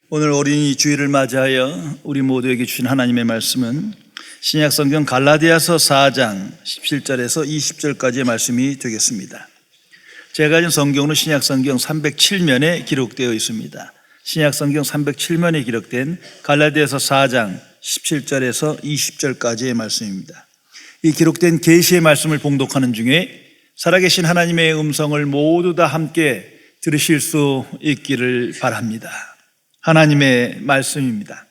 오늘 어린이 주일을 맞이하여 우리 모두에게 주신 하나님의 말씀은 신약성경 갈라디아서 4장 17절에서 20절까지의 말씀이 되겠습니다. 제가 가진 성경으로 신약성경 307면에 기록되어 있습니다. 신약성경 307면에 기록된 갈라디아서 4장 17절에서 20절까지의 말씀입니다. 이 기록된 계시의 말씀을 봉독하는 중에 살아계신 하나님의 음성을 모두 다 함께 들으실 수 있기를 바랍니다. 하나님의 말씀입니다.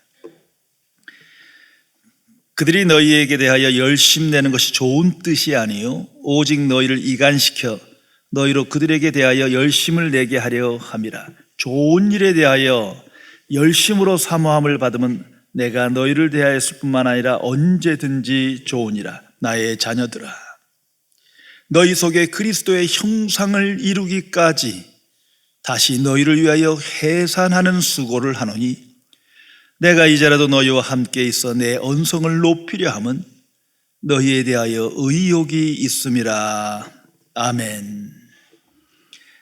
그들이 너희에게 대하여 열심내는 것이 좋은 뜻이 아니요 오직 너희를 이간시켜 너희로 그들에게 대하여 열심을 내게 하려 함이라. 좋은 일에 대하여 열심으로 사모함을 받으면 내가 너희를 대하였을 뿐만 아니라 언제든지 좋으니라. 나의 자녀들아, 너희 속에 그리스도의 형상을 이루기까지 다시 너희를 위하여 해산하는 수고를 하노니 내가 이제라도 너희와 함께 있어 내 언성을 높이려 함은 너희에 대하여 의욕이 있음이라. 아멘.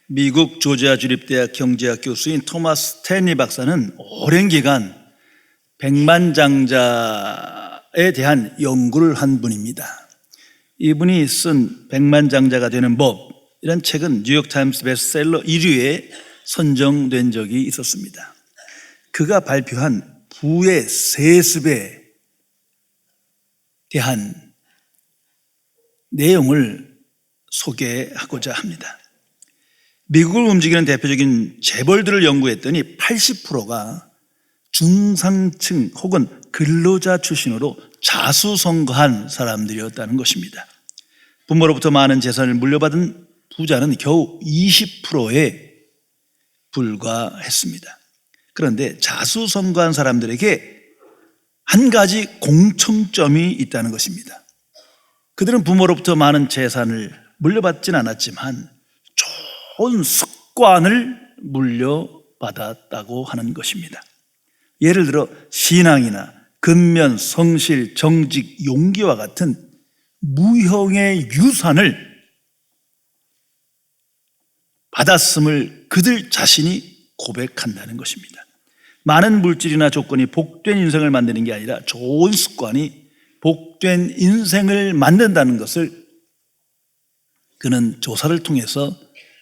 미국 조지아 주립대학 경제학 교수인 토마스 스탠리 박사는 오랜 기간 백만장자에 대한 연구를 한 분입니다. 이분이 쓴 백만장자가 되는 법, 이런 책은 뉴욕타임스 베스트셀러 1위에 선정된 적이 있었습니다. 그가 발표한 부의 세습에 대한 내용을 소개하고자 합니다. 미국을 움직이는 대표적인 재벌들을 연구했더니 80%가 중상층 혹은 근로자 출신으로 자수성가한 사람들이었다는 것입니다. 부모로부터 많은 재산을 물려받은 부자는 겨우 20%에 불과했습니다. 그런데 자수성가한 사람들에게 한 가지 공통점이 있다는 것입니다. 그들은 부모로부터 많은 재산을 물려받진 않았지만 좋은 습관을 물려받았다고 하는 것입니다. 예를 들어 신앙이나 근면, 성실, 정직, 용기와 같은 무형의 유산을 받았음을 그들 자신이 고백한다는 것입니다. 많은 물질이나 조건이 복된 인생을 만드는 게 아니라 좋은 습관이 복된 인생을 만든다는 것을 그는 조사를 통해서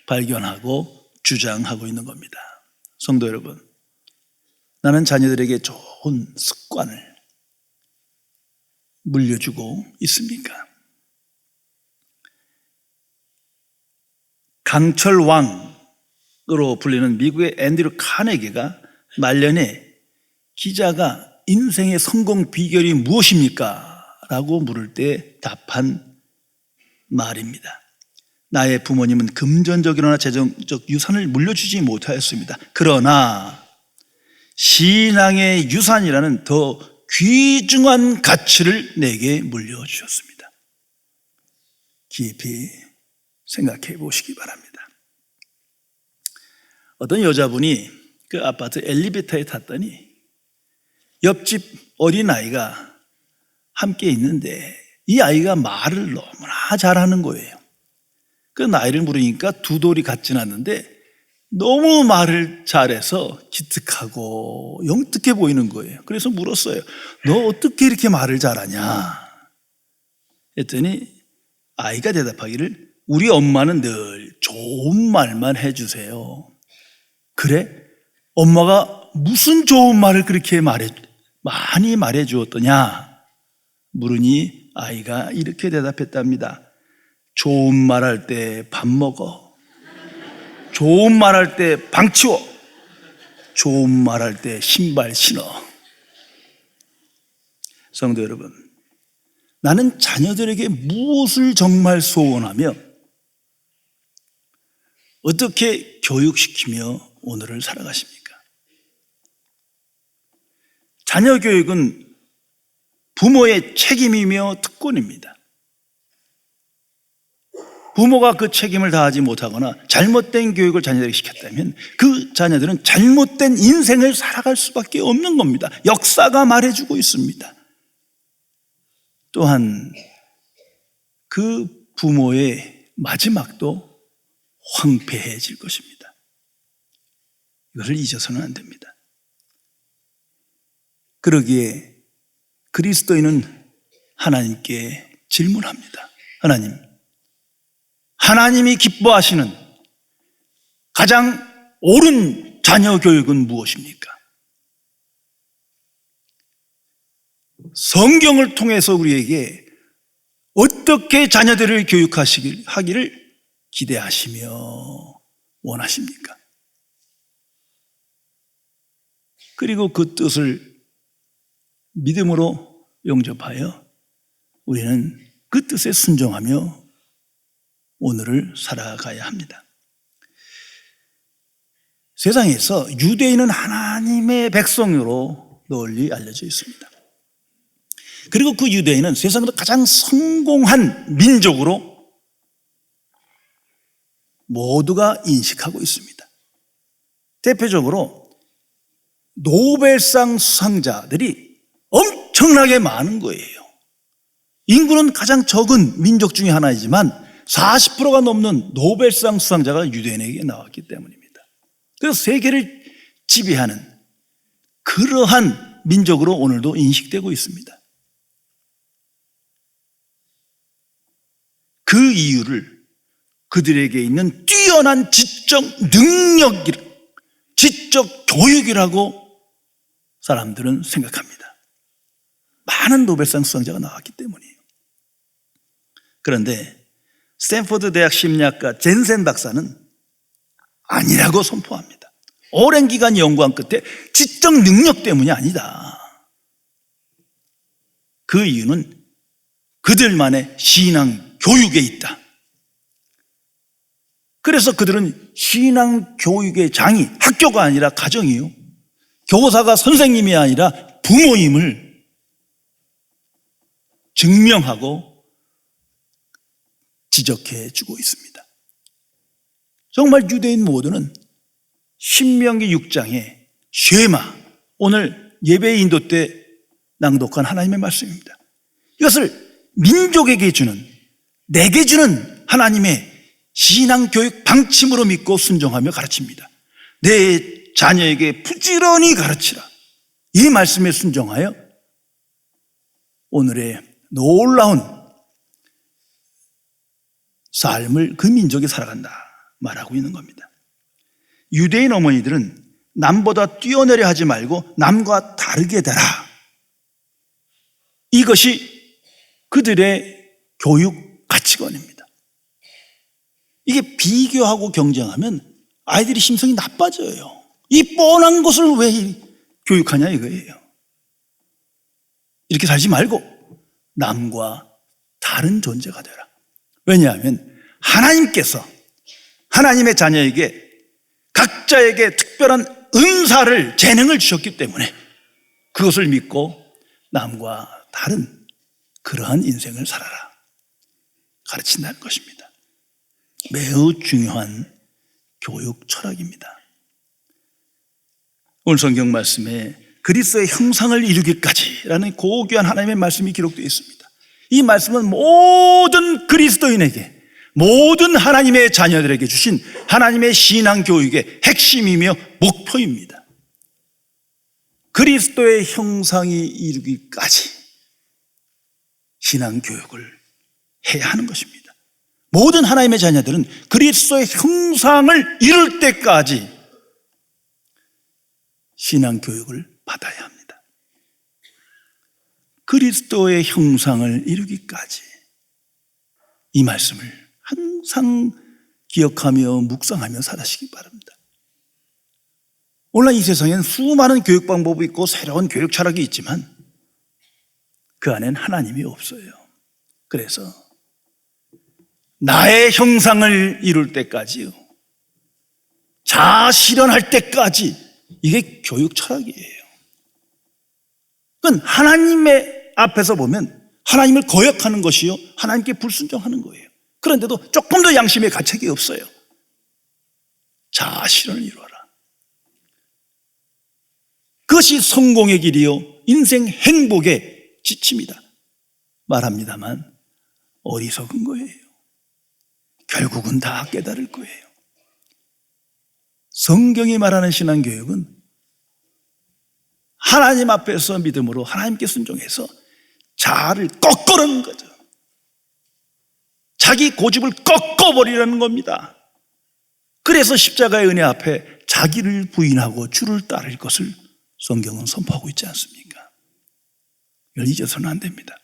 발견하고 주장하고 있는 겁니다. 성도 여러분, 나는 자녀들에게 좋은 습관을 물려주고 있습니까? 강철왕으로 불리는 미국의 앤드류 카네기가 말년에 기자가 인생의 성공 비결이 무엇입니까? 라고 물을 때 답한 말입니다. 나의 부모님은 금전적이거나 재정적 유산을 물려주지 못하였습니다. 그러나 신앙의 유산이라는 더 귀중한 가치를 내게 물려주셨습니다. 깊이 생각해 보시기 바랍니다. 어떤 여자분이 그 아파트 엘리베이터에 탔더니 옆집 어린아이가 함께 있는데 이 아이가 말을 너무나 잘하는 거예요. 그 나이를 물으니까 두 돌이 같진 않는데 너무 말을 잘해서 기특하고 영특해 보이는 거예요. 그래서 물었어요. 너 어떻게 이렇게 말을 잘하냐? 했더니 아이가 대답하기를 우리 엄마는 늘 좋은 말만 해주세요. 그래? 엄마가 무슨 좋은 말을 그렇게 많이 말해주었더냐? 물으니 아이가 이렇게 대답했답니다. 좋은 말 할 때 밥 먹어. 좋은 말 할 때 방 치워. 좋은 말 할 때 신발 신어. 성도 여러분, 나는 자녀들에게 무엇을 정말 소원하며 어떻게 교육시키며 오늘을 살아가십니까? 자녀 교육은 부모의 책임이며 특권입니다. 부모가 그 책임을 다하지 못하거나 잘못된 교육을 자녀들에게 시켰다면 그 자녀들은 잘못된 인생을 살아갈 수밖에 없는 겁니다. 역사가 말해주고 있습니다. 또한 그 부모의 마지막도 황폐해질 것입니다. 이것을 잊어서는 안 됩니다. 그러기에 그리스도인은 하나님께 질문합니다. 하나님이 기뻐하시는 가장 옳은 자녀 교육은 무엇입니까? 성경을 통해서 우리에게 어떻게 자녀들을 교육하기를 기대하시며 원하십니까? 그리고 그 뜻을 믿음으로 용접하여 우리는 그 뜻에 순종하며 오늘을 살아가야 합니다. 세상에서 유대인은 하나님의 백성으로 널리 알려져 있습니다. 그리고 그 유대인은 세상에서 가장 성공한 민족으로 모두가 인식하고 있습니다. 대표적으로 노벨상 수상자들이 엄청나게 많은 거예요. 인구는 가장 적은 민족 중에 하나이지만 40%가 넘는 노벨상 수상자가 유대인에게 나왔기 때문입니다. 그래서 세계를 지배하는 그러한 민족으로 오늘도 인식되고 있습니다. 그 이유를 그들에게 있는 뛰어난 지적 능력, 지적 교육이라고 사람들은 생각합니다. 많은 노벨상 수상자가 나왔기 때문이에요. 그런데 스탠포드 대학 심리학과 젠센 박사는 아니라고 선포합니다. 오랜 기간 연구한 끝에 지적 능력 때문이 아니다. 그 이유는 그들만의 신앙 교육에 있다. 그래서 그들은 신앙 교육의 장이 학교가 아니라 가정이요, 교사가 선생님이 아니라 부모임을 증명하고 지적해 주고 있습니다. 정말 유대인 모두는 신명기 6장의 쉐마, 오늘 예배 인도 때 낭독한 하나님의 말씀입니다. 이것을 민족에게 주는, 내게 주는 하나님의 신앙교육 방침으로 믿고 순종하며 가르칩니다. 내 자녀에게 부지런히 가르치라. 이 말씀에 순종하여 오늘의 놀라운 삶을 그 민족이 살아간다 말하고 있는 겁니다. 유대인 어머니들은 남보다 뛰어내려 하지 말고 남과 다르게 되라. 이것이 그들의 교육 가치관입니다. 이게 비교하고 경쟁하면 아이들이 심성이 나빠져요. 이 뻔한 것을 왜 교육하냐 이거예요. 이렇게 살지 말고 남과 다른 존재가 되라. 왜냐하면 하나님께서 하나님의 자녀에게 각자에게 특별한 은사를, 재능을 주셨기 때문에 그것을 믿고 남과 다른 그러한 인생을 살아라 가르친다는 것입니다. 매우 중요한 교육 철학입니다. 오늘 성경 말씀에 그리스도의 형상을 이루기까지라는 고귀한 하나님의 말씀이 기록되어 있습니다. 이 말씀은 모든 그리스도인에게, 모든 하나님의 자녀들에게 주신 하나님의 신앙 교육의 핵심이며 목표입니다. 그리스도의 형상이 이루기까지 신앙 교육을 해야 하는 것입니다. 모든 하나님의 자녀들은 그리스도의 형상을 이룰 때까지 신앙 교육을 받아야 합니다. 그리스도의 형상을 이루기까지, 이 말씀을 항상 기억하며 묵상하며 살아시기 바랍니다. 오늘 이 세상엔 수많은 교육 방법이 있고 새로운 교육 철학이 있지만 그 안엔 하나님이 없어요. 그래서 나의 형상을 이룰 때까지요, 자아 실현할 때까지, 이게 교육 철학이에요. 그건 하나님의 앞에서 보면 하나님을 거역하는 것이요, 하나님께 불순종하는 거예요. 그런데도 조금 더 양심의 가책이 없어요. 자아 실현을 이루어라. 그것이 성공의 길이요, 인생 행복의 지침이다 말합니다만 어리석은 거예요. 결국은 다 깨달을 거예요. 성경이 말하는 신앙교육은 하나님 앞에서 믿음으로 하나님께 순종해서 자아를 꺾으라는 거죠. 자기 고집을 꺾어버리라는 겁니다. 그래서 십자가의 은혜 앞에 자기를 부인하고 주를 따를 것을 성경은 선포하고 있지 않습니까? 이걸 잊어서는 안 됩니다.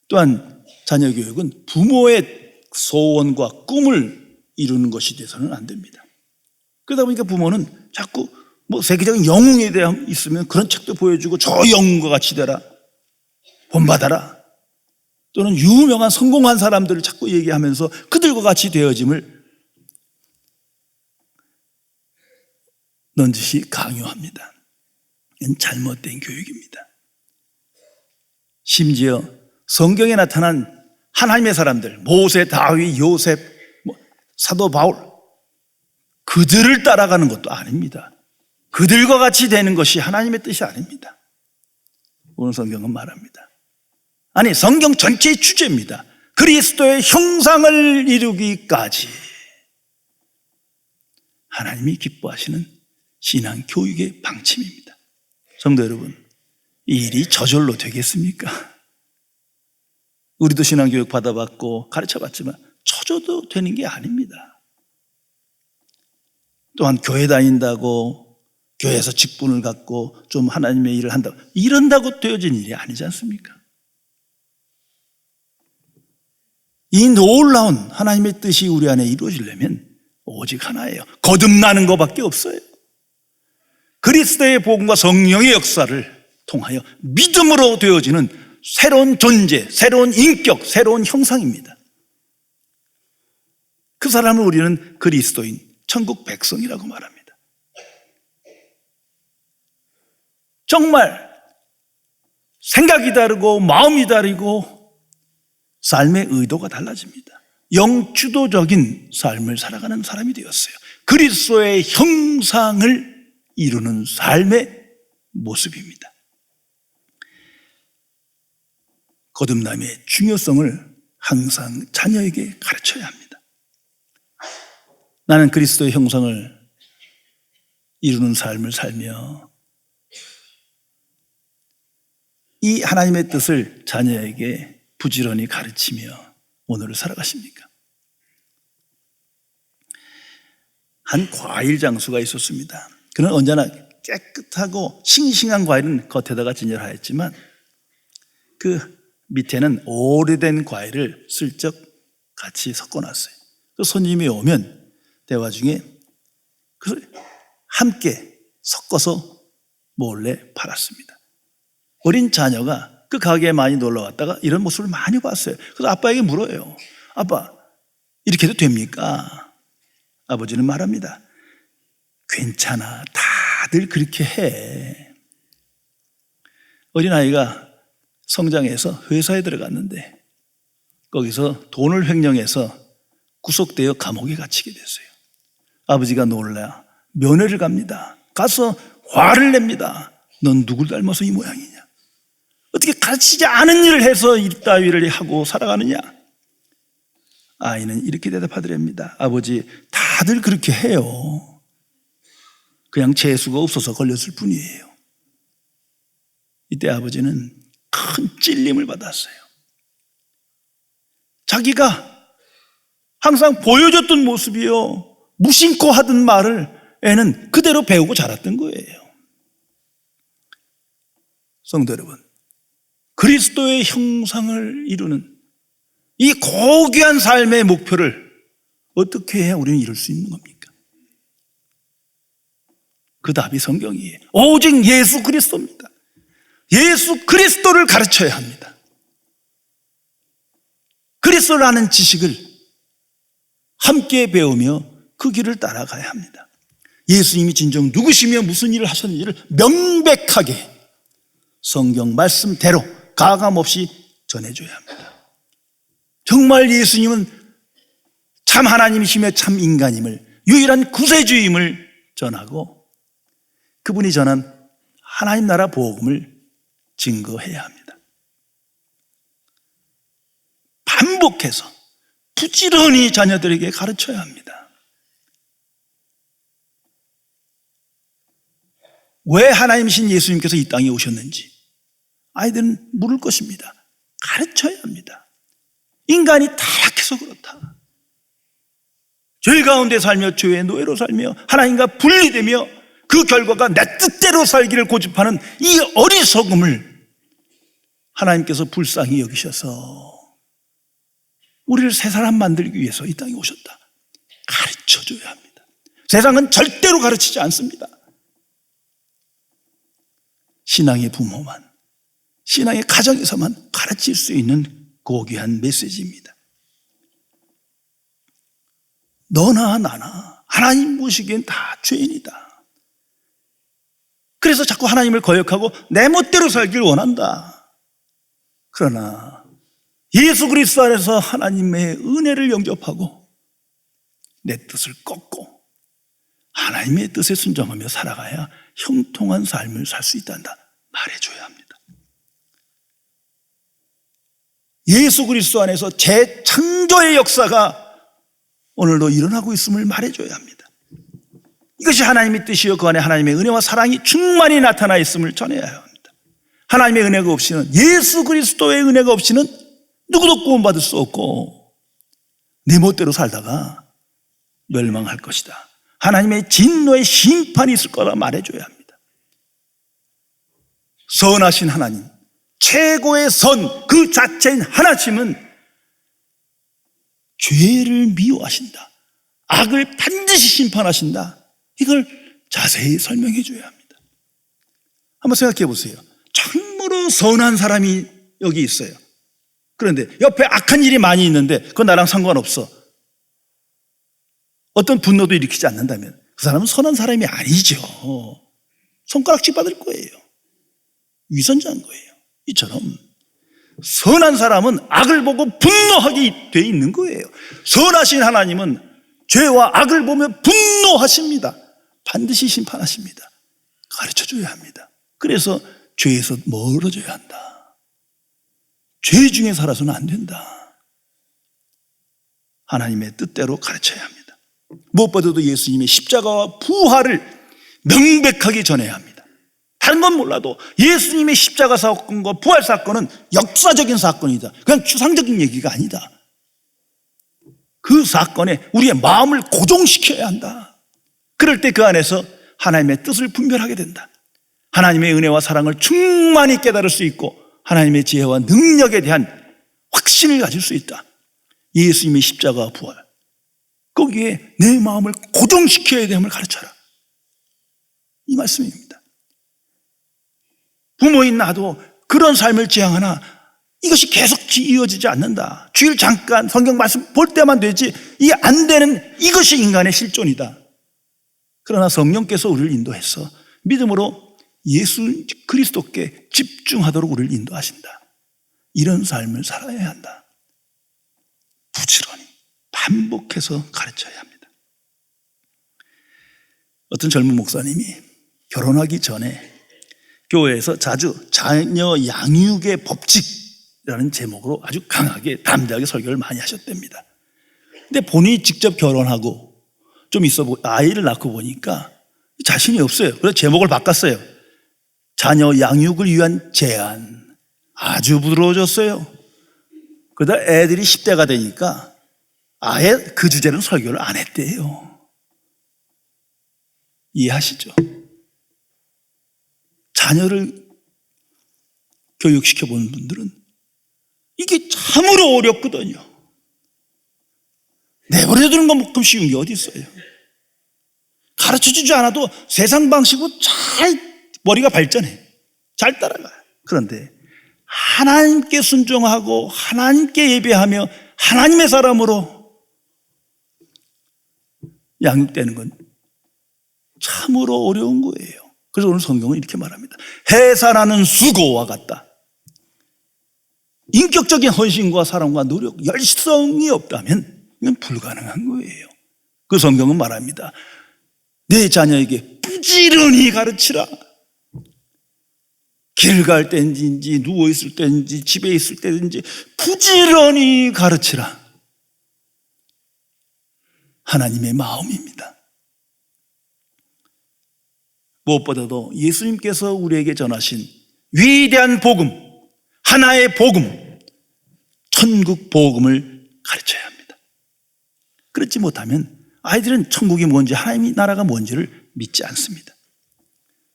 또한 자녀 교육은 부모의 소원과 꿈을 이루는 것이 돼서는 안 됩니다. 그러다 보니까 부모는 자꾸 세계적인 영웅에 대한 있으면 그런 책도 보여주고 저 영웅과 같이 되라, 본받아라, 또는 유명한 성공한 사람들을 자꾸 얘기하면서 그들과 같이 되어짐을 넌지시 강요합니다. 이건 잘못된 교육입니다. 심지어 성경에 나타난 하나님의 사람들, 모세, 다윗, 요셉, 사도 바울, 그들을 따라가는 것도 아닙니다. 그들과 같이 되는 것이 하나님의 뜻이 아닙니다. 오늘 성경은 말합니다. 아니, 성경 전체의 주제입니다. 그리스도의 형상을 이루기까지 하나님이 기뻐하시는 신앙 교육의 방침입니다. 성도 여러분, 이 일이 저절로 되겠습니까? 우리도 신앙교육 받아봤고 가르쳐봤지만 저절로 되는 게 아닙니다. 또한 교회 다닌다고, 교회에서 직분을 갖고 좀 하나님의 일을 한다고, 이런다고 되어진 일이 아니지 않습니까? 이 놀라운 하나님의 뜻이 우리 안에 이루어지려면 오직 하나예요. 거듭나는 것밖에 없어요. 그리스도의 복음과 성령의 역사를 통하여 믿음으로 되어지는 새로운 존재, 새로운 인격, 새로운 형상입니다. 그 사람을 우리는 그리스도인, 천국 백성이라고 말합니다. 정말 생각이 다르고 마음이 다르고 삶의 의도가 달라집니다. 영주도적인 삶을 살아가는 사람이 되었어요. 그리스도의 형상을 이루는 삶의 모습입니다. 거듭남의 중요성을 항상 자녀에게 가르쳐야 합니다. 나는 그리스도의 형상을 이루는 삶을 살며 이 하나님의 뜻을 자녀에게 부지런히 가르치며 오늘을 살아가십니까? 한 과일 장수가 있었습니다. 그는 언제나 깨끗하고 싱싱한 과일은 겉에다가 진열하였지만 그 밑에는 오래된 과일을 슬쩍 같이 섞어놨어요. 그 손님이 오면 대화 중에 그걸 함께 섞어서 몰래 팔았습니다. 어린 자녀가 그 가게에 많이 놀러 왔다가 이런 모습을 많이 봤어요. 그래서 아빠에게 물어요. 아빠, 이렇게 해도 됩니까? 아버지는 말합니다. 괜찮아. 다들 그렇게 해. 어린아이가 성장해서 회사에 들어갔는데 거기서 돈을 횡령해서 구속되어 감옥에 갇히게 됐어요. 아버지가 놀라 면회를 갑니다. 가서 화를 냅니다. 넌 누굴 닮아서 이 모양이냐? 어떻게 가르치지 않은 일을 해서 이따위를 하고 살아가느냐? 아이는 이렇게 대답하더랍니다. 아버지, 다들 그렇게 해요. 그냥 재수가 없어서 걸렸을 뿐이에요. 이때 아버지는 큰 찔림을 받았어요. 자기가 항상 보여줬던 모습이요, 무심코 하던 말을 애는 그대로 배우고 자랐던 거예요. 성도 여러분, 그리스도의 형상을 이루는 이 고귀한 삶의 목표를 어떻게 해야 우리는 이룰 수 있는 겁니까? 그 답이 성경이에요. 오직 예수 그리스도입니다. 예수 그리스도를 가르쳐야 합니다. 그리스도를 아는 지식을 함께 배우며 그 길을 따라가야 합니다. 예수님이 진정 누구시며 무슨 일을 하셨는지를 명백하게 성경 말씀대로 가감없이 전해줘야 합니다. 정말 예수님은 참 하나님이시며 참 인간임을, 유일한 구세주임을 전하고 그분이 전한 하나님 나라 복음을 증거해야 합니다. 반복해서 부지런히 자녀들에게 가르쳐야 합니다. 왜 하나님이신 예수님께서 이 땅에 오셨는지 아이들은 물을 것입니다. 가르쳐야 합니다. 인간이 타락해서 그렇다. 죄 가운데 살며 죄의 노예로 살며 하나님과 분리되며 그 결과가 내 뜻대로 살기를 고집하는 이 어리석음을 하나님께서 불쌍히 여기셔서 우리를 새 사람 만들기 위해서 이 땅에 오셨다. 가르쳐줘야 합니다. 세상은 절대로 가르치지 않습니다. 신앙의 부모만, 신앙의 가정에서만 가르칠 수 있는 고귀한 메시지입니다. 너나 나나 하나님 보시기엔 다 죄인이다. 그래서 자꾸 하나님을 거역하고 내 멋대로 살길 원한다. 그러나 예수 그리스도 안에서 하나님의 은혜를 영접하고 내 뜻을 꺾고 하나님의 뜻에 순종하며 살아가야 형통한 삶을 살 수 있단다 말해줘야 합니다. 예수 그리스도 안에서 재창조의 역사가 오늘도 일어나고 있음을 말해줘야 합니다. 이것이 하나님의 뜻이요 그 안에 하나님의 은혜와 사랑이 충만히 나타나 있음을 전해야 합니다. 하나님의 은혜가 없이는, 예수 그리스도의 은혜가 없이는 누구도 구원받을 수 없고 내 멋대로 살다가 멸망할 것이다. 하나님의 진노의 심판이 있을 거라 말해줘야 합니다. 선하신 하나님, 최고의 선 그 자체인 하나님은 죄를 미워하신다. 악을 반드시 심판하신다. 이걸 자세히 설명해 줘야 합니다. 한번 생각해 보세요. 참으로 선한 사람이 여기 있어요. 그런데 옆에 악한 일이 많이 있는데 그건 나랑 상관없어. 어떤 분노도 일으키지 않는다면 그 사람은 선한 사람이 아니죠. 손가락질 받을 거예요. 위선자인 거예요. 이처럼 선한 사람은 악을 보고 분노하게 돼 있는 거예요. 선하신 하나님은 죄와 악을 보며 분노하십니다. 반드시 심판하십니다. 가르쳐줘야 합니다. 그래서 죄에서 멀어져야 한다. 죄 중에 살아서는 안 된다. 하나님의 뜻대로 가르쳐야 합니다. 무엇보다도 예수님의 십자가와 부활을 명백하게 전해야 합니다. 다른 건 몰라도 예수님의 십자가 사건과 부활 사건은 역사적인 사건이다. 그냥 추상적인 얘기가 아니다. 그 사건에 우리의 마음을 고정시켜야 한다. 그럴 때 그 안에서 하나님의 뜻을 분별하게 된다. 하나님의 은혜와 사랑을 충만히 깨달을 수 있고 하나님의 지혜와 능력에 대한 확신을 가질 수 있다. 예수님의 십자가와 부활, 거기에 내 마음을 고정시켜야 됨을 가르쳐라. 이 말씀입니다. 부모인 나도 그런 삶을 지향하나 이것이 계속 이어지지 않는다. 주일 잠깐 성경 말씀 볼 때만 되지 이게 안 되는, 이것이 인간의 실존이다. 그러나 성령께서 우리를 인도해서 믿음으로 예수 그리스도께 집중하도록 우리를 인도하신다. 이런 삶을 살아야 한다. 부지런히 반복해서 가르쳐야 합니다. 어떤 젊은 목사님이 결혼하기 전에 교회에서 자주 자녀 양육의 법칙이라는 제목으로 아주 강하게 담대하게 설교를 많이 하셨답니다. 근데 본인이 직접 결혼하고 좀 아이를 낳고 보니까 자신이 없어요. 그래서 제목을 바꿨어요. 자녀 양육을 위한 제안. 아주 부드러워졌어요. 그러다 애들이 10대가 되니까 아예 그 주제는 설교를 안 했대요. 이해하시죠? 자녀를 교육시켜 보는 분들은 이게 참으로 어렵거든요. 내버려 두는 것만큼 쉬운 게 어디 있어요? 가르쳐 주지 않아도 세상 방식으로 잘 머리가 발전해. 잘 따라가요. 그런데 하나님께 순종하고 하나님께 예배하며 하나님의 사람으로 양육되는 건 참으로 어려운 거예요. 그래서 오늘 성경은 이렇게 말합니다. 해산하는 수고와 같다. 인격적인 헌신과 사랑과 노력, 열성이 없다면 이건 불가능한 거예요. 그 성경은 말합니다. 내 자녀에게 부지런히 가르치라. 길 갈 때인지 누워있을 때인지 집에 있을 때든지 부지런히 가르치라. 하나님의 마음입니다. 무엇보다도 예수님께서 우리에게 전하신 위대한 복음, 하나의 복음, 천국 복음을 가르쳐야 합니다. 그렇지 못하면 아이들은 천국이 뭔지, 하나님의 나라가 뭔지를 믿지 않습니다.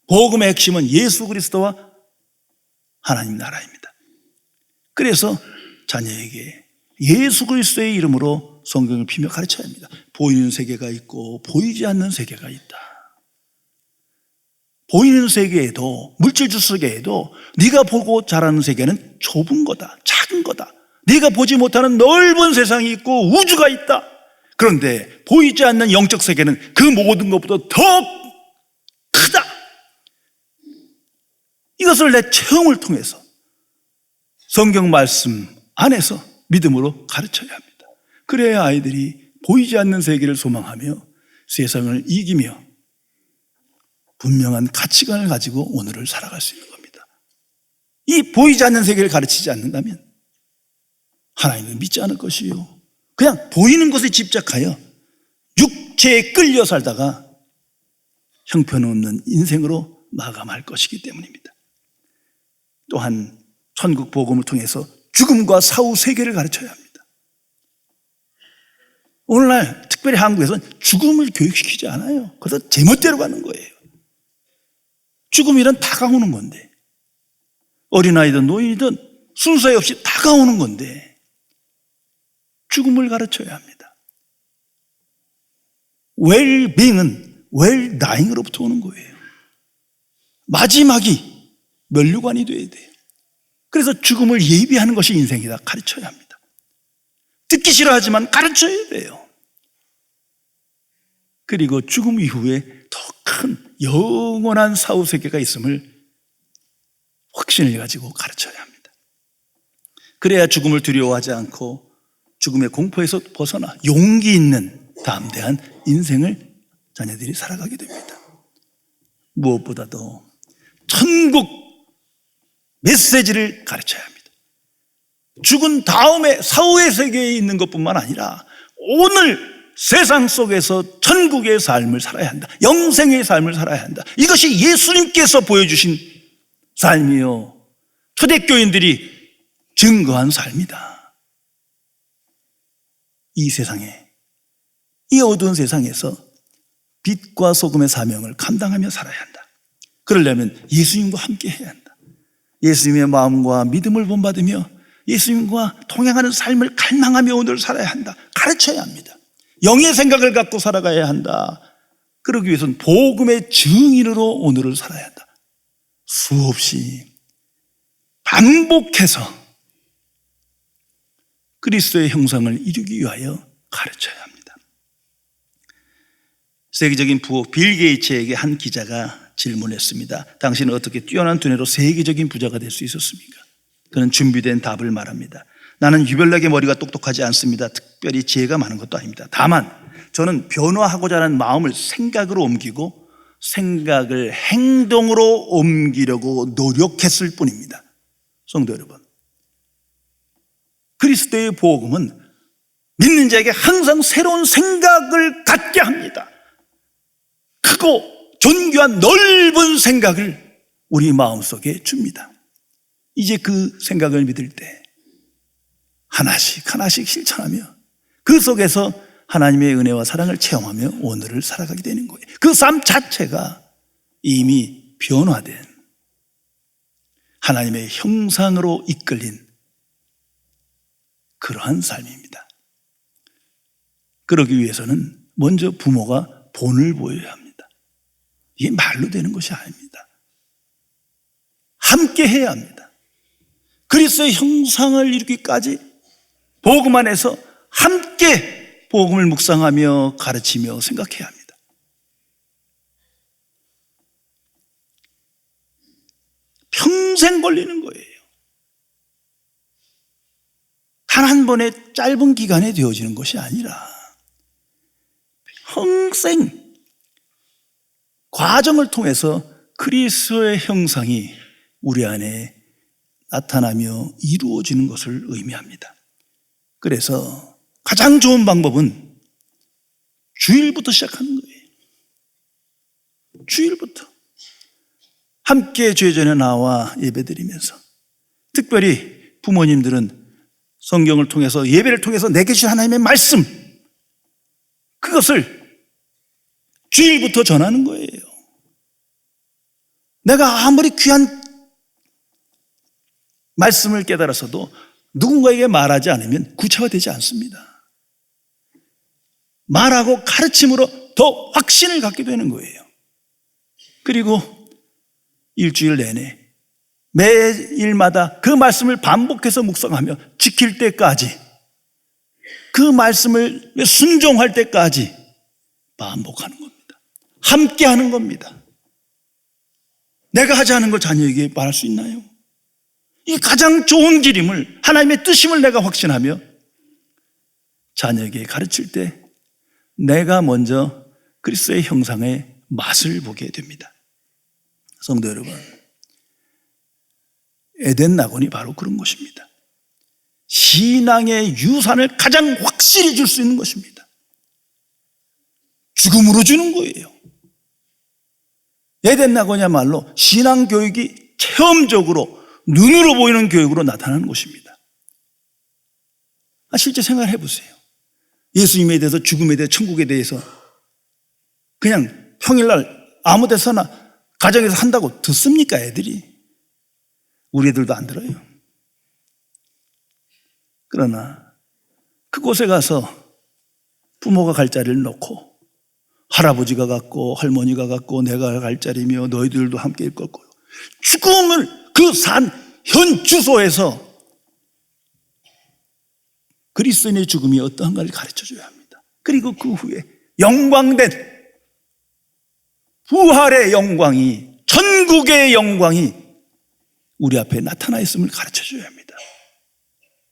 복음의 핵심은 예수 그리스도와 하나님 나라입니다. 그래서 자녀에게 예수 그리스도의 이름으로 성경을 피며 가르쳐야 합니다. 보이는 세계가 있고 보이지 않는 세계가 있다. 보이는 세계에도, 물질주 세계에도 네가 보고 자라는 세계는 좁은 거다, 작은 거다. 네가 보지 못하는 넓은 세상이 있고 우주가 있다. 그런데 보이지 않는 영적 세계는 그 모든 것보다 더 크다. 이것을 내 체험을 통해서 성경 말씀 안에서 믿음으로 가르쳐야 합니다. 그래야 아이들이 보이지 않는 세계를 소망하며 세상을 이기며 분명한 가치관을 가지고 오늘을 살아갈 수 있는 겁니다. 이 보이지 않는 세계를 가르치지 않는다면 하나님을 믿지 않을 것이요, 그냥 보이는 것에 집착하여 육체에 끌려 살다가 형편없는 인생으로 마감할 것이기 때문입니다. 또한 천국 복음을 통해서 죽음과 사후 세계를 가르쳐야 합니다. 오늘날 특별히 한국에서는 죽음을 교육시키지 않아요. 그래서 제멋대로 가는 거예요. 죽음이란 다가오는 건데, 어린아이든 노인이든 순서에 없이 다가오는 건데 죽음을 가르쳐야 합니다. 웰빙은 웰다잉으로부터 오는 거예요. 마지막이 면류관이 돼야 돼요. 그래서 죽음을 예비하는 것이 인생이다. 가르쳐야 합니다. 듣기 싫어하지만 가르쳐야 돼요. 그리고 죽음 이후에 더 큰 영원한 사후세계가 있음을 확신을 가지고 가르쳐야 합니다. 그래야 죽음을 두려워하지 않고 죽음의 공포에서 벗어나 용기 있는 담대한 인생을 자녀들이 살아가게 됩니다. 무엇보다도 천국 메시지를 가르쳐야 합니다. 죽은 다음에 사후의 세계에 있는 것뿐만 아니라 오늘 세상 속에서 천국의 삶을 살아야 한다. 영생의 삶을 살아야 한다. 이것이 예수님께서 보여주신 삶이요, 초대교인들이 증거한 삶이다. 이 세상에, 이 어두운 세상에서 빛과 소금의 사명을 감당하며 살아야 한다. 그러려면 예수님과 함께 해야 한다. 예수님의 마음과 믿음을 본받으며 예수님과 동행하는 삶을 갈망하며 오늘 살아야 한다. 가르쳐야 합니다. 영의 생각을 갖고 살아가야 한다. 그러기 위해서는 복음의 증인으로 오늘을 살아야 한다. 수없이 반복해서 그리스도의 형상을 이루기 위하여 가르쳐야 합니다. 세계적인 부호 빌 게이츠에게 한 기자가 질문했습니다. 당신은 어떻게 뛰어난 두뇌로 세계적인 부자가 될 수 있었습니까? 그는 준비된 답을 말합니다. 나는 유별나게 머리가 똑똑하지 않습니다. 특별히 지혜가 많은 것도 아닙니다. 다만 저는 변화하고자 하는 마음을 생각으로 옮기고 생각을 행동으로 옮기려고 노력했을 뿐입니다. 성도 여러분, 그리스도의 복음은 믿는 자에게 항상 새로운 생각을 갖게 합니다. 크고 존귀한 넓은 생각을 우리 마음속에 줍니다. 이제 그 생각을 믿을 때 하나씩 하나씩 실천하며 그 속에서 하나님의 은혜와 사랑을 체험하며 오늘을 살아가게 되는 거예요. 그 삶 자체가 이미 변화된 하나님의 형상으로 이끌린 그러한 삶입니다. 그러기 위해서는 먼저 부모가 본을 보여야 합니다. 이게 말로 되는 것이 아닙니다. 함께 해야 합니다. 그리스도의 형상을 이루기까지 복음 안에서 함께 복음을 묵상하며 가르치며 생각해야 합니다. 평생 걸리는 거예요. 단 한 번의 짧은 기간에 되어지는 것이 아니라 평생 과정을 통해서 그리스도의 형상이 우리 안에 나타나며 이루어지는 것을 의미합니다. 그래서 가장 좋은 방법은 주일부터 시작하는 거예요. 주일부터. 함께 죄전에 나와 예배드리면서, 특별히 부모님들은 성경을 통해서, 예배를 통해서 내게 주신 하나님의 말씀, 그것을 주일부터 전하는 거예요. 내가 아무리 귀한 말씀을 깨달아서도 누군가에게 말하지 않으면 구체화되지 않습니다. 말하고 가르침으로 더 확신을 갖게 되는 거예요. 그리고 일주일 내내 매일마다 그 말씀을 반복해서 묵상하며 지킬 때까지, 그 말씀을 순종할 때까지 반복하는 겁니다. 함께 하는 겁니다. 내가 하지 않은 걸 자녀에게 말할 수 있나요? 이 가장 좋은 길임을, 하나님의 뜻임을 내가 확신하며 자녀에게 가르칠 때 내가 먼저 그리스도의 형상의 맛을 보게 됩니다. 성도 여러분, 에덴 낙원이 바로 그런 것입니다. 신앙의 유산을 가장 확실히 줄 수 있는 것입니다. 죽음으로 주는 거예요. 에덴 낙원이야말로 신앙 교육이 체험적으로 눈으로 보이는 교육으로 나타나는 곳입니다. 실제 생각을 해보세요. 예수님에 대해서, 죽음에 대해서, 천국에 대해서 그냥 평일날 아무 데서나 가정에서 한다고 듣습니까, 애들이? 우리 애들도 안 들어요. 그러나 그곳에 가서 부모가 갈 자리를 놓고 할아버지가 갔고 할머니가 갔고 내가 갈 자리며 너희들도 함께 일 거고, 죽음을 그 산 현 주소에서 그리스도인의 죽음이 어떠한가를 가르쳐줘야 합니다. 그리고 그 후에 영광된 부활의 영광이, 천국의 영광이 우리 앞에 나타나 있음을 가르쳐줘야 합니다.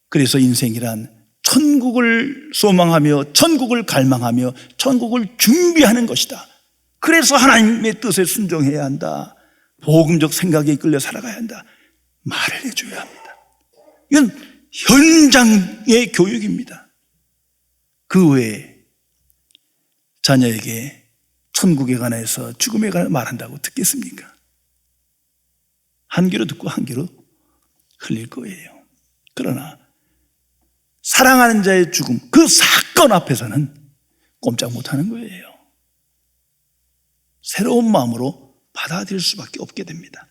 그래서 인생이란 천국을 소망하며 천국을 갈망하며 천국을 준비하는 것이다. 그래서 하나님의 뜻에 순종해야 한다. 복음적 생각에 이끌려 살아가야 한다. 말을 해줘야 합니다. 이건 현장의 교육입니다. 그 외에 자녀에게 천국에 관해서 죽음에 관해 말한다고 듣겠습니까? 한 귀로 듣고 한 귀로 흘릴 거예요. 그러나 사랑하는 자의 죽음, 그 사건 앞에서는 꼼짝 못하는 거예요. 새로운 마음으로 받아들일 수밖에 없게 됩니다.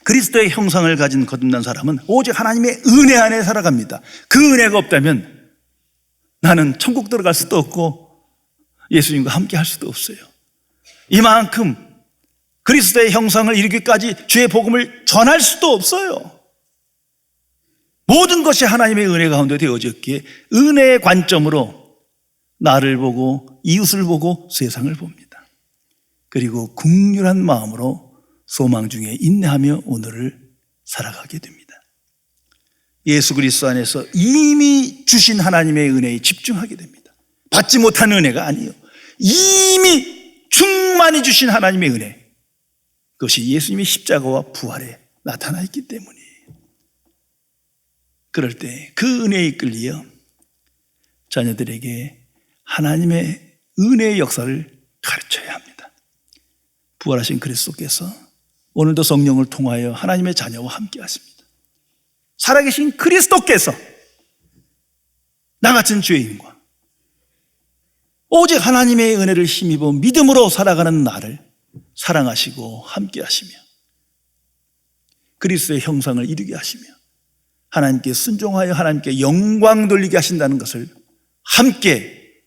그리스도의 형상을 가진 거듭난 사람은 오직 하나님의 은혜 안에 살아갑니다. 그 은혜가 없다면 나는 천국 들어갈 수도 없고 예수님과 함께 할 수도 없어요. 이만큼 그리스도의 형상을 이루기까지 주의 복음을 전할 수도 없어요. 모든 것이 하나님의 은혜 가운데 되어졌기에 은혜의 관점으로 나를 보고 이웃을 보고 세상을 봅니다. 그리고 긍휼한 마음으로 소망 중에 인내하며 오늘을 살아가게 됩니다. 예수 그리스도 안에서 이미 주신 하나님의 은혜에 집중하게 됩니다. 받지 못한 은혜가 아니에요. 이미 충만히 주신 하나님의 은혜, 그것이 예수님의 십자가와 부활에 나타나 있기 때문이에요. 그럴 때 그 은혜에 이끌려 자녀들에게 하나님의 은혜의 역사를 가르쳐야 합니다. 부활하신 그리스도께서 오늘도 성령을 통하여 하나님의 자녀와 함께 하십니다. 살아계신 그리스도께서 나 같은 죄인과 오직 하나님의 은혜를 힘입어 믿음으로 살아가는 나를 사랑하시고 함께 하시며 그리스도의 형상을 이루게 하시며 하나님께 순종하여 하나님께 영광 돌리게 하신다는 것을 함께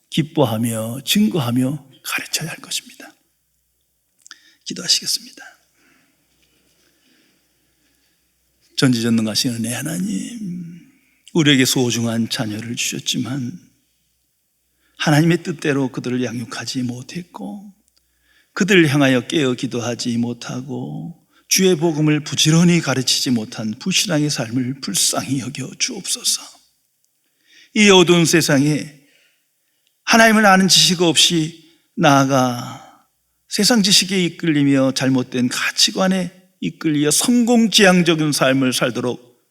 기뻐하며 증거하며 가르쳐야 할 것입니다. 기도하시겠습니다. 전지전능하신 은혜 하나님, 우리에게 소중한 자녀를 주셨지만 하나님의 뜻대로 그들을 양육하지 못했고 그들을 향하여 깨어 기도하지 못하고 주의 복음을 부지런히 가르치지 못한 불신앙의 삶을 불쌍히 여겨 주옵소서. 이 어두운 세상에 하나님을 아는 지식 없이 나아가 세상 지식에 이끌리며 잘못된 가치관에 이끌려 성공지향적인 삶을 살도록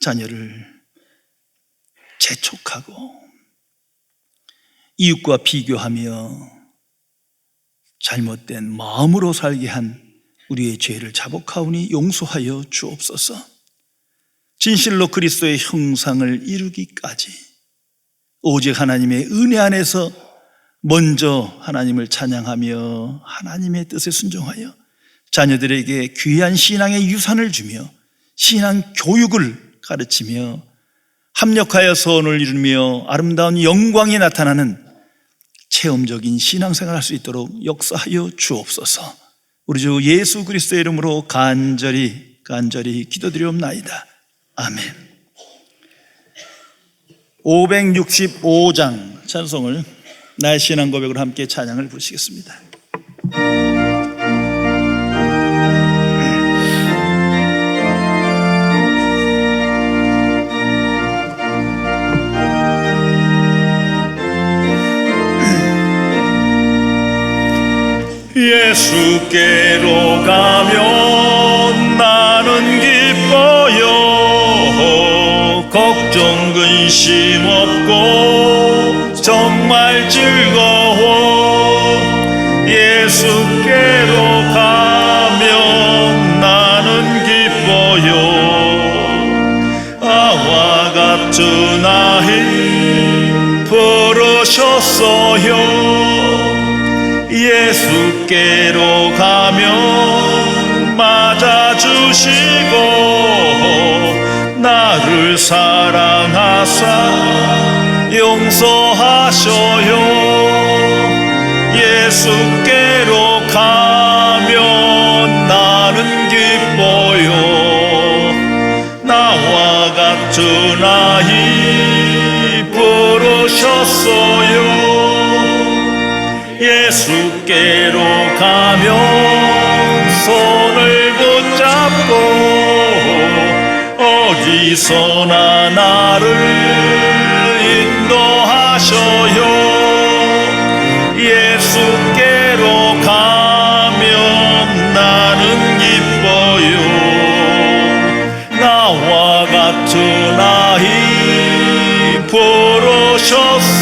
자녀를 재촉하고 이웃과 비교하며 잘못된 마음으로 살게 한 우리의 죄를 자복하오니 용서하여 주옵소서. 진실로 그리스도의 형상을 이루기까지 오직 하나님의 은혜 안에서 먼저 하나님을 찬양하며 하나님의 뜻에 순종하여 자녀들에게 귀한 신앙의 유산을 주며 신앙 교육을 가르치며 합력하여 선을 이루며 아름다운 영광이 나타나는 체험적인 신앙생활을 할 수 있도록 역사하여 주옵소서. 우리 주 예수 그리스도의 이름으로 간절히 기도드리옵나이다. 아멘. 565장 찬송을 나의 신앙 고백으로 함께 찬양을 부르시겠습니다. 예수께로 가면 나는 기뻐요. 걱정 근심 없고 정말 즐거워. 예수께로 가면 나는 기뻐요. 아와 같은 아이 부르셨어요. 예수께로 가면 맞아주시고 나를 사랑하사 용서하셔요. 예수께로 가면 나는 기뻐요. 나와 같은 아이 부르셨어요. 예수께로 가면 손을 붙잡고 어디서나 나를 인도하셔요. 예수께로 가면 나는 기뻐요. 나와 같은 아이 부르셨어요.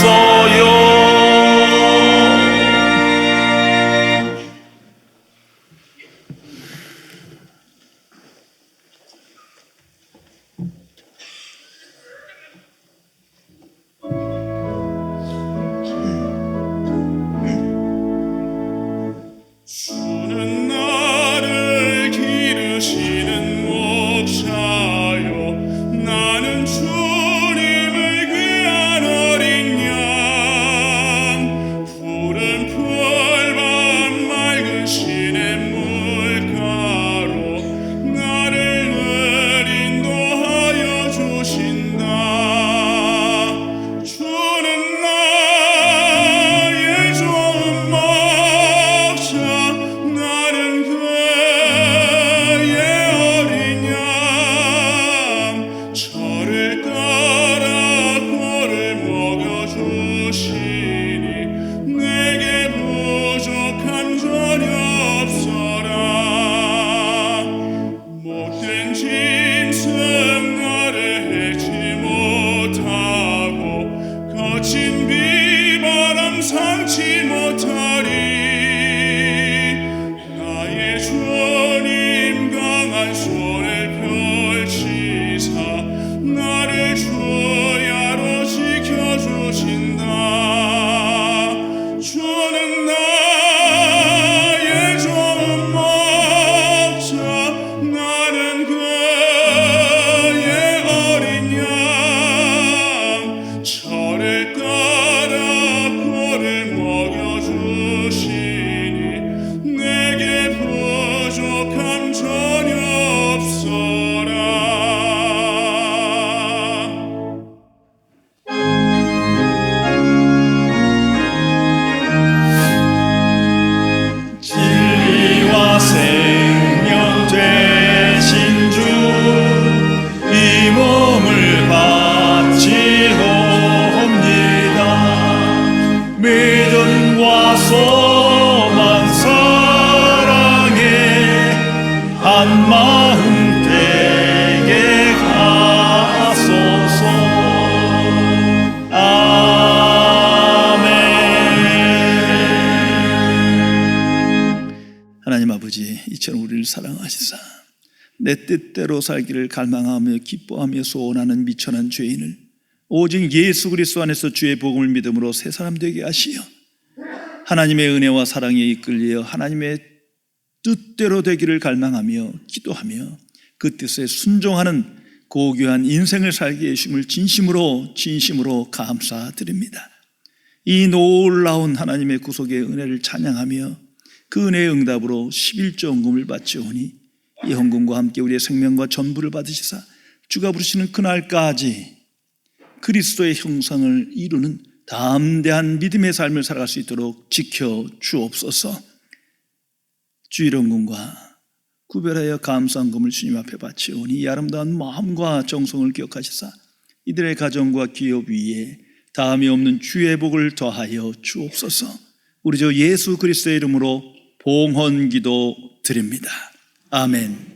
이처럼 우리를 사랑하시사 내 뜻대로 살기를 갈망하며 기뻐하며 소원하는 미천한 죄인을 오직 예수 그리스도 안에서 주의 복음을 믿음으로 새 사람 되게 하시어 하나님의 은혜와 사랑에 이끌려 하나님의 뜻대로 되기를 갈망하며 기도하며 그 뜻에 순종하는 고귀한 인생을 살게 해주심을 진심으로 감사드립니다. 이 놀라운 하나님의 구속의 은혜를 찬양하며 그 은혜의 응답으로 11조 헌금을 바치오니 이 헌금과 함께 우리의 생명과 전부를 받으시사 주가 부르시는 그날까지 그리스도의 형상을 이루는 담대한 믿음의 삶을 살아갈 수 있도록 지켜 주옵소서. 주일헌금과 구별하여 감사헌금을 주님 앞에 바치오니 이 아름다운 마음과 정성을 기억하시사 이들의 가정과 기업 위에 다함이 없는 주의 복을 더하여 주옵소서. 우리 주 예수 그리스도의 이름으로 봉헌기도 드립니다. 아멘.